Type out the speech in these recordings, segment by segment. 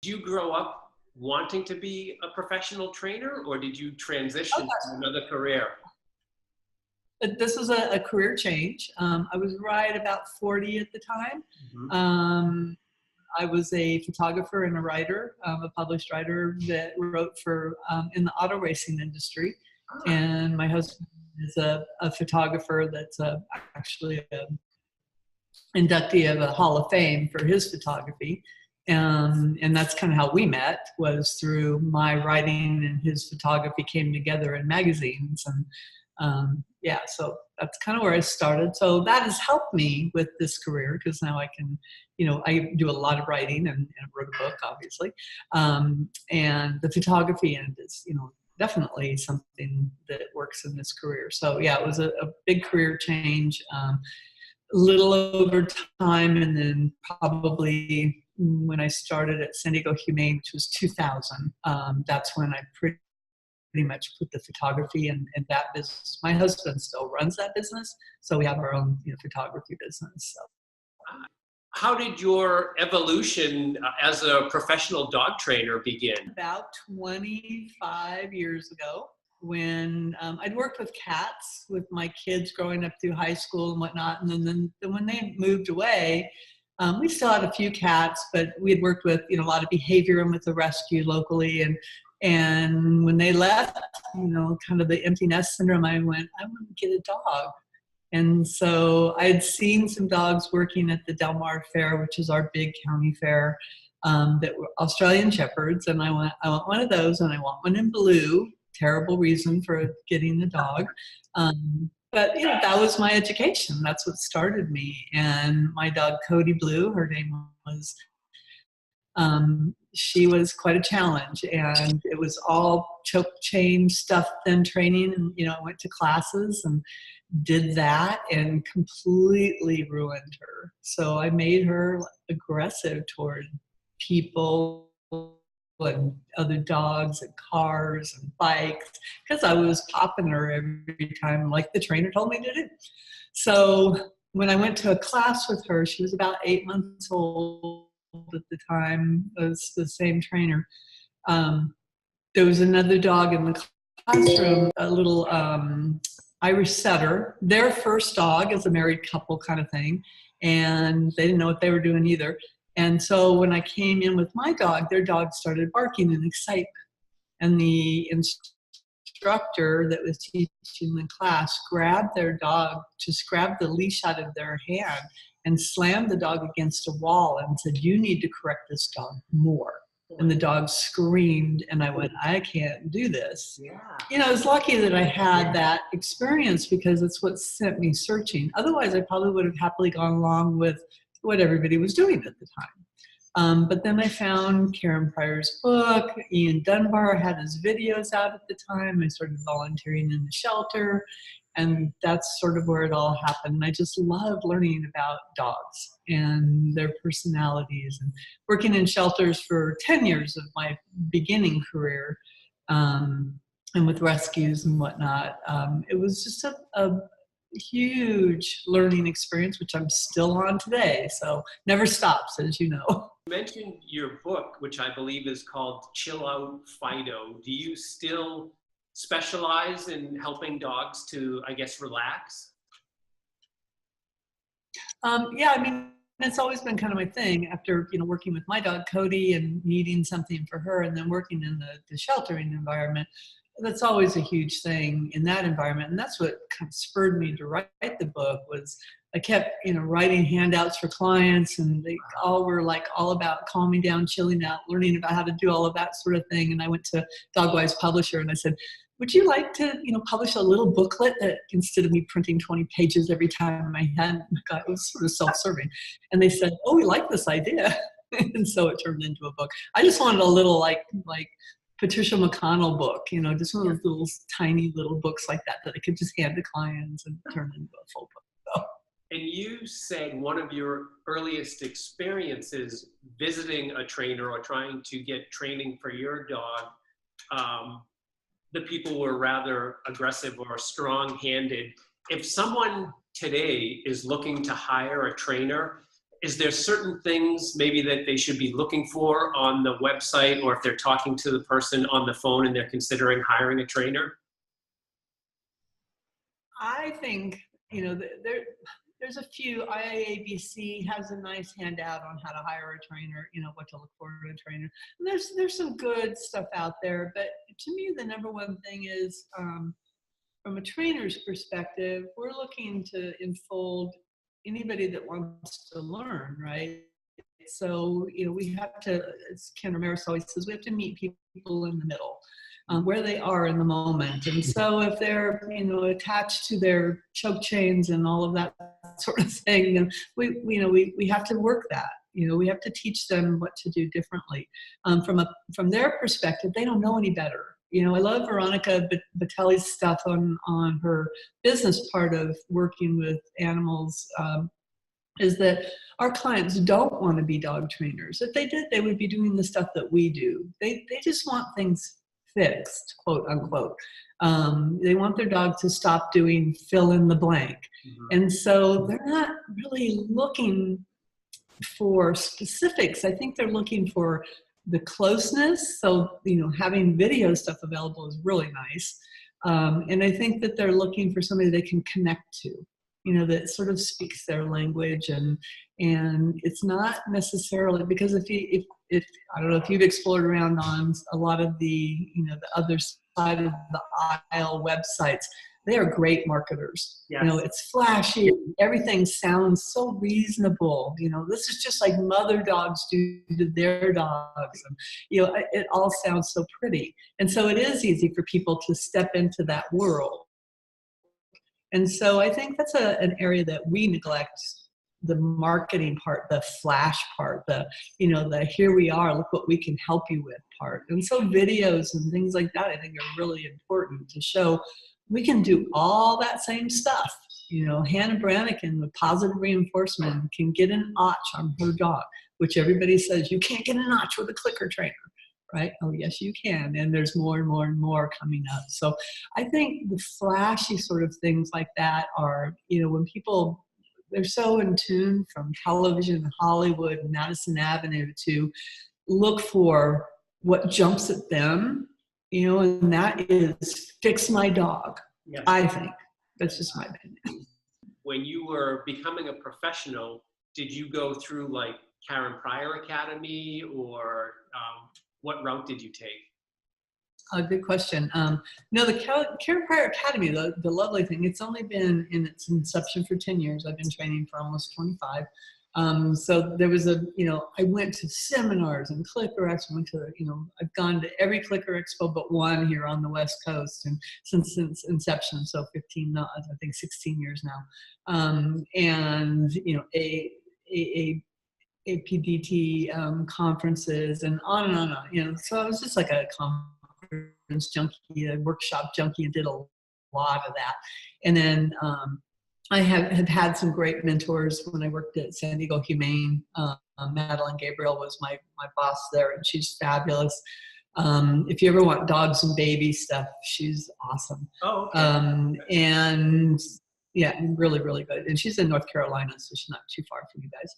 Did you grow up wanting to be a professional trainer, or did you transition to another career? This was a career change. I was right about 40 at the time. Mm-hmm. I was a photographer and a writer, a published writer that wrote for in the auto racing industry. And my husband is a photographer that's actually an inductee of the Hall of Fame for his photography. And that's kind of how we met, was through my writing and his photography came together in magazines. And yeah, so that's kind of where I started. So that has helped me with this career, because now I can, I do a lot of writing and wrote a book, obviously. And the photography end is, definitely something that works in this career. So yeah, it was a big career change, a little over time. And then probably when I started at San Diego Humane, which was 2000, that's when I pretty much put the photography and that business. My husband still runs that business, so we have our own photography business. So. How did your evolution as a professional dog trainer begin? About 25 years ago, when I'd worked with cats with my kids growing up through high school and whatnot, and then when they moved away, we still had a few cats, but we had worked with a lot of behavior and with the rescue locally, and when they left, kind of the empty nest syndrome, I went, I want to get a dog. And so I had seen some dogs working at the Del Mar Fair, which is our big county fair, that were Australian Shepherds. And I want one of those, and I want one in blue. Terrible reason for getting the dog. But that was my education. That's what started me. And my dog, Cody Blue, her name was, she was quite a challenge, and it was all choke chain stuff, then training. And, I went to classes and did that and completely ruined her. So I made her aggressive toward people and other dogs and cars and bikes, because I was popping her every time, like the trainer told me to do. So when I went to a class with her, she was about 8 months old at the time, as the same trainer. There was another dog in the classroom, a little Irish setter, their first dog as a married couple kind of thing, and they didn't know what they were doing either. And so when I came in with my dog, their dog started barking in excitement, and the instructor that was teaching the class grabbed their dog, just grabbed the leash out of their hand and slammed the dog against a wall and said, "You need to correct this dog more." And the dog screamed, and I went, "I can't do this." Yeah. I was lucky that I had that experience, because it's what sent me searching. Otherwise, I probably would have happily gone along with what everybody was doing at the time. But then I found Karen Pryor's book. Ian Dunbar had his videos out at the time. I started volunteering in the shelter, and that's sort of where it all happened. I just loved learning about dogs and their personalities, and working in shelters for 10 years of my beginning career, and with rescues and whatnot. It was just a huge learning experience, which I'm still on today. So never stops, as you know. You mentioned your book, which I believe is called Chill Out Fido. Do you still specialize in helping dogs to, I guess, relax? Yeah, I mean, it's always been kind of my thing. After working with my dog Cody and needing something for her, and then working in the sheltering environment, that's always a huge thing in that environment. And that's what kind of spurred me to write the book. Was I kept writing handouts for clients, and they all were all about calming down, chilling out, learning about how to do all of that sort of thing. And I went to Dogwise Publisher and I said, "Would you like to, publish a little booklet that, instead of me printing 20 pages every time I had," it was sort of self-serving. And they said, "Oh, we like this idea." And so it turned into a book. I just wanted a little like Patricia McConnell book, just one of those little tiny little books like that I could just hand to clients and turn into a full book. So. And you said one of your earliest experiences visiting a trainer or trying to get training for your dog, the people were rather aggressive or strong-handed. If someone today is looking to hire a trainer, is there certain things maybe that they should be looking for on the website, or if they're talking to the person on the phone and they're considering hiring a trainer? I think, there's a few. IAABC has a nice handout on how to hire a trainer, what to look for in a trainer. And there's some good stuff out there, but to me, the number one thing is, from a trainer's perspective, we're looking to enfold anybody that wants to learn, right? So, we have to, as Ken Ramirez always says, we have to meet people in the middle, where they are in the moment. And so if they're, attached to their choke chains and all of that sort of thing, then we have to work that. We have to teach them what to do differently. From their perspective, they don't know any better. I love Veronica Batelli's stuff on her business part of working with animals, is that our clients don't want to be dog trainers. If they did, they would be doing the stuff that we do. They just want things fixed, quote unquote. They want their dog to stop doing fill in the blank. Mm-hmm. And so they're not really looking for specifics. I think they're looking for the closeness. So, having video stuff available is really nice. And I think that they're looking for somebody they can connect to, that sort of speaks their language. And it's not necessarily, because if I don't know if you've explored around on a lot of the, the other side of the aisle websites, they are great marketers. Yes. It's flashy. Everything sounds so reasonable. This is just like mother dogs do to their dogs. And, it all sounds so pretty. And so it is easy for people to step into that world. And so I think that's an area that we neglect, the marketing part, the flash part, the here we are, look what we can help you with part. And so videos and things like that, I think, are really important to show we can do all that same stuff. Hannah Brannigan with positive reinforcement can get an notch on her dog, which everybody says you can't get a notch with a clicker trainer. Right? Oh, yes, you can. And there's more and more and more coming up. So I think the flashy sort of things like that are, when people, they're so in tune from television, Hollywood, Madison Avenue to look for what jumps at them, and that is fix my dog. Yes. I think that's just my opinion. When you were becoming a professional, did you go through like Karen Pryor Academy, or what route did you take? Good question. No, the Karen Pryor Academy, the lovely thing, it's only been in its inception for 10 years. I've been training for almost 25. So there was I went to seminars and Clicker Expo, I've gone to every Clicker Expo but one here on the West Coast, and since inception, so 16 years now. And, APDT conferences and on and on. So I was just like a conference junkie, a workshop junkie, and did a lot of that. And then I have had some great mentors when I worked at San Diego Humane. Madeline Gabriel was my boss there, and she's fabulous. If you ever want dogs and baby stuff, she's awesome. Oh, okay. And yeah, really, really good. And she's in North Carolina, so she's not too far from you guys.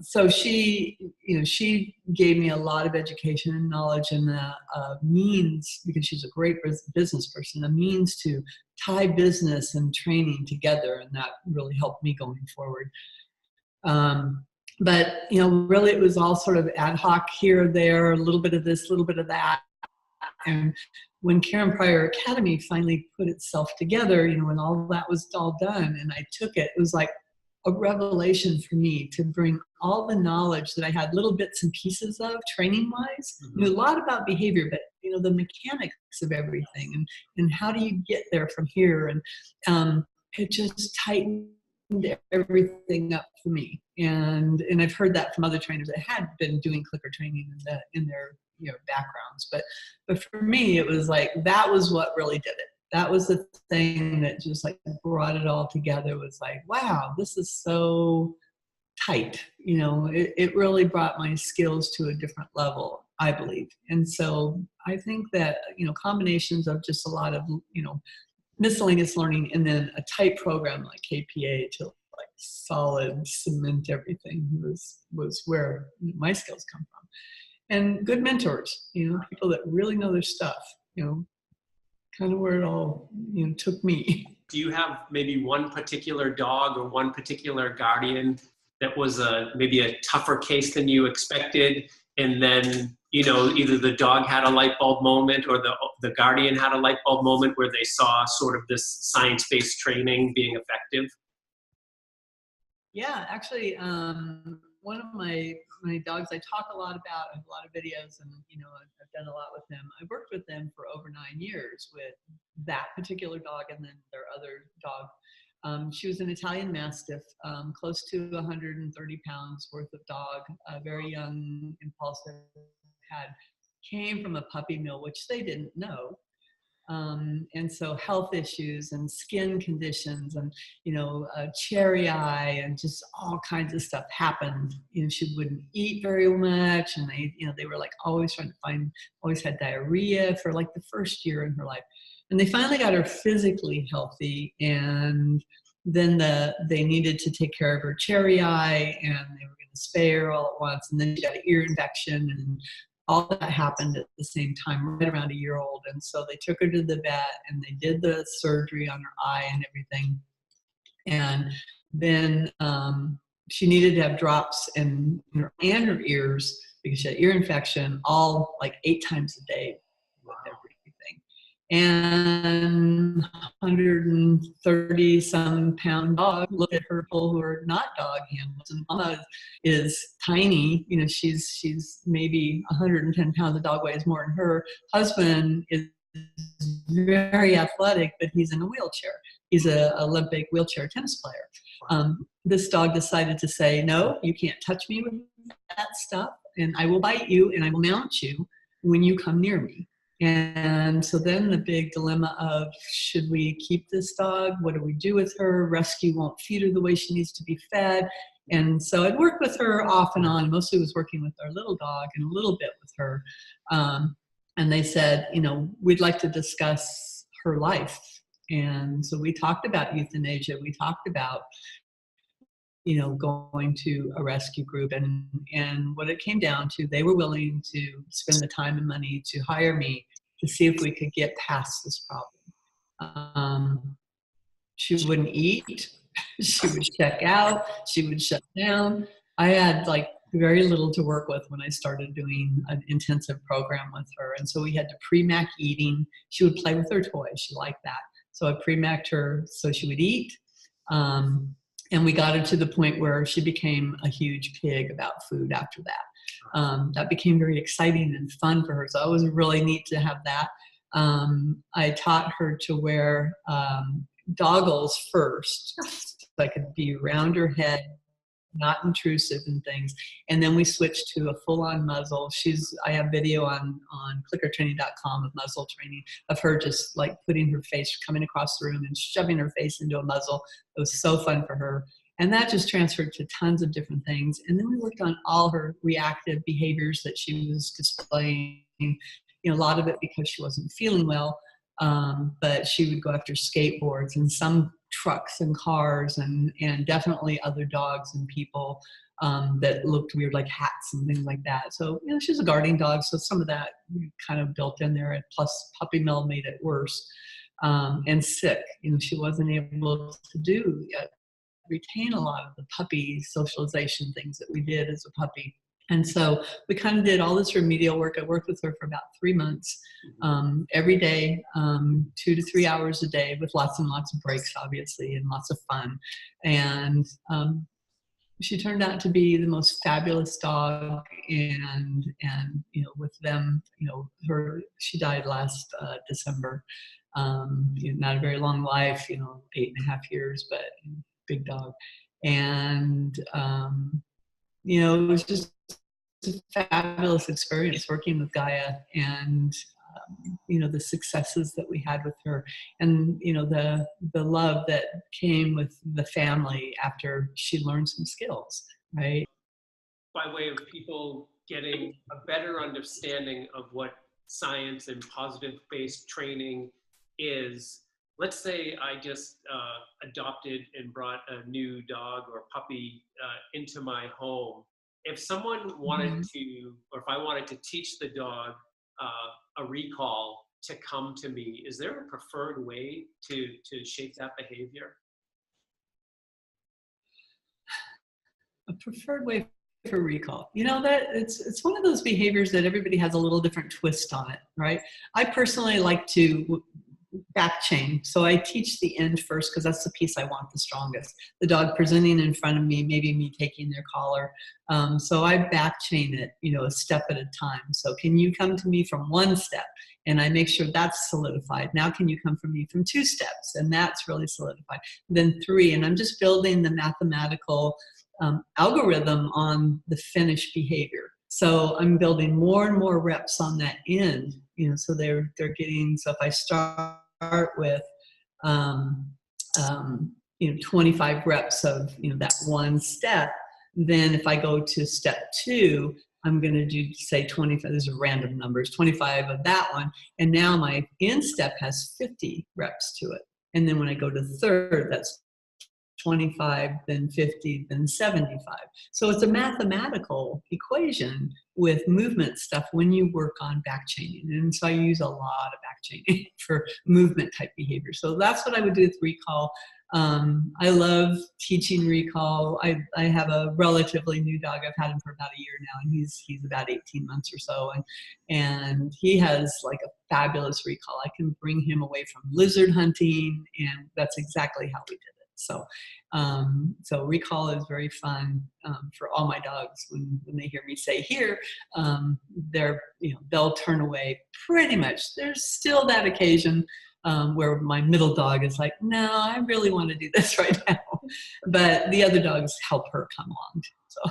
So she gave me a lot of education and knowledge, and the means, because she's a great business person, a means to tie business and training together, and that really helped me going forward. But really, it was all sort of ad hoc here or there, a little bit of this, a little bit of that. And when Karen Pryor Academy finally put itself together, when all that was all done and I took it, it was like a revelation for me to bring all the knowledge that I had, little bits and pieces of training-wise. Mm-hmm. Knew a lot about behavior, but the mechanics of everything and how do you get there from here, and it just tightened everything up for me. And I've heard that from other trainers that had been doing clicker training in their backgrounds, but for me it was like that was what really did it. That was the thing that just like brought it all together. It was like, wow, this is so tight. It really brought my skills to a different level, I believe. And so I think that combinations of just a lot of miscellaneous learning and then a tight program like KPA to like solid cement everything was where my skills come from. And good mentors, people that really know their stuff, kind of where it all, took me. Do you have maybe one particular dog or one particular guardian that was maybe a tougher case than you expected, and then either the dog had a light bulb moment or the guardian had a light bulb moment where they saw sort of this science-based training being effective? Yeah, actually, one of my dogs I talk a lot about. I have a lot of videos, and I've done a lot with them. I worked with them for over 9 years with that particular dog, and then their other dog. She was an Italian Mastiff, close to 130 pounds worth of dog, very young, impulsive, came from a puppy mill, which they didn't know. And so health issues and skin conditions and, cherry eye and just all kinds of stuff happened. She wouldn't eat very much, and they were like always trying to always had diarrhea for like the first year in her life. And they finally got her physically healthy, and then they needed to take care of her cherry eye, and they were going to spay her all at once. And then she got an ear infection, and all that happened at the same time, right around a year old. And so they took her to the vet, and they did the surgery on her eye and everything. And then she needed to have drops in her and her ears because she had ear infection, all like 8 times a day with everything. And 130 some pound dog looked at her people who are not dog handlers, and Mama is tiny. She's maybe 110 pounds. The dog weighs more than her. Husband is very athletic, but he's in a wheelchair. He's an Olympic wheelchair tennis player. This dog decided to say, no, you can't touch me with that stuff, and I will bite you and I will mount you when you come near me. And so then the big dilemma of, should we keep this dog? What do we do with her? Rescue won't feed her the way she needs to be fed. And so I'd worked with her off and on. Mostly was working with our little dog and a little bit with her. And they said, we'd like to discuss her life. And so we talked about euthanasia. We talked about, going to a rescue group, and what it came down to, they were willing to spend the time and money to hire me to see if we could get past this problem. She wouldn't eat. She would check out. She would shut down. I had like very little to work with when I started doing an intensive program with her. And so we had to pre-mac eating. She would play with her toys. She liked that. So I pre-maced her so she would eat. And we got her to the point where she became a huge pig about food after that. That became very exciting and fun for her. So it was really neat to have that. I taught her to wear goggles first, so I could be around her head, not intrusive and things. And then we switched to a full-on muzzle. I have video on clickertraining.com of muzzle training of her just like putting her face, coming across the room and shoving her face into a muzzle. It was so fun for her. And that just transferred to tons of different things. And then we worked on all her reactive behaviors that she was displaying, a lot of it because she wasn't feeling well. But she would go after skateboards and some trucks and cars and definitely other dogs and people that looked weird, like hats and things like that. So, she's a guarding dog, so some of that kind of built in there, and plus puppy mill made it worse. And sick, she wasn't able to retain a lot of the puppy socialization things that we did as a puppy. And so we kind of did all this remedial work. I worked with her for about 3 months, every day, 2 to 3 hours a day, with lots and lots of breaks, obviously, and lots of fun. And she turned out to be the most fabulous dog. And with them, she died last December. Not a very long life, 8.5 years, but big dog. And it was just a fabulous experience working with Gaia, and the successes that we had with her, and the love that came with the family after she learned some skills, right? By way of people getting a better understanding of what science and positive-based training is, let's say I just adopted and brought a new dog or puppy into my home. If someone wanted to, or if I wanted to teach the dog a recall to come to me, is there a preferred way to shape that behavior? A preferred way for recall. You know, that it's one of those behaviors that everybody has a little different twist on it, right? I personally like to back chain. So I teach the end first because that's the piece I want the strongest. The dog presenting in front of me, maybe me taking their collar. So I back chain it, you know, a step at a time. So can you come to me from one step? And I make sure that's solidified. Now can you come from me from 2 steps? And that's really solidified. Then 3, and I'm just building the mathematical algorithm on the finished behavior. So I'm building more and more reps on that end, you know, so they're getting, so if I start with, you know, 25 reps of, you know, that one step, then if I go to step 2, I'm going to do, say, 25, these are random numbers, 25 of that one. And now my end step has 50 reps to it. And then when I go to third, that's 25, then 50, then 75. So it's a mathematical equation with movement stuff when you work on back chaining. And so I use a lot of back chaining for movement type behavior. So that's what I would do with recall. I love teaching recall. I have a relatively new dog. I've had him for about a year now, and he's about 18 months or so. And he has like a fabulous recall. I can bring him away from lizard hunting, and that's exactly how we did it. So, so recall is very fun for all my dogs. When they hear me say here, they'll turn away pretty much. There's still that occasion where my middle dog is like, no, I really want to do this right now. But the other dogs help her come along. So.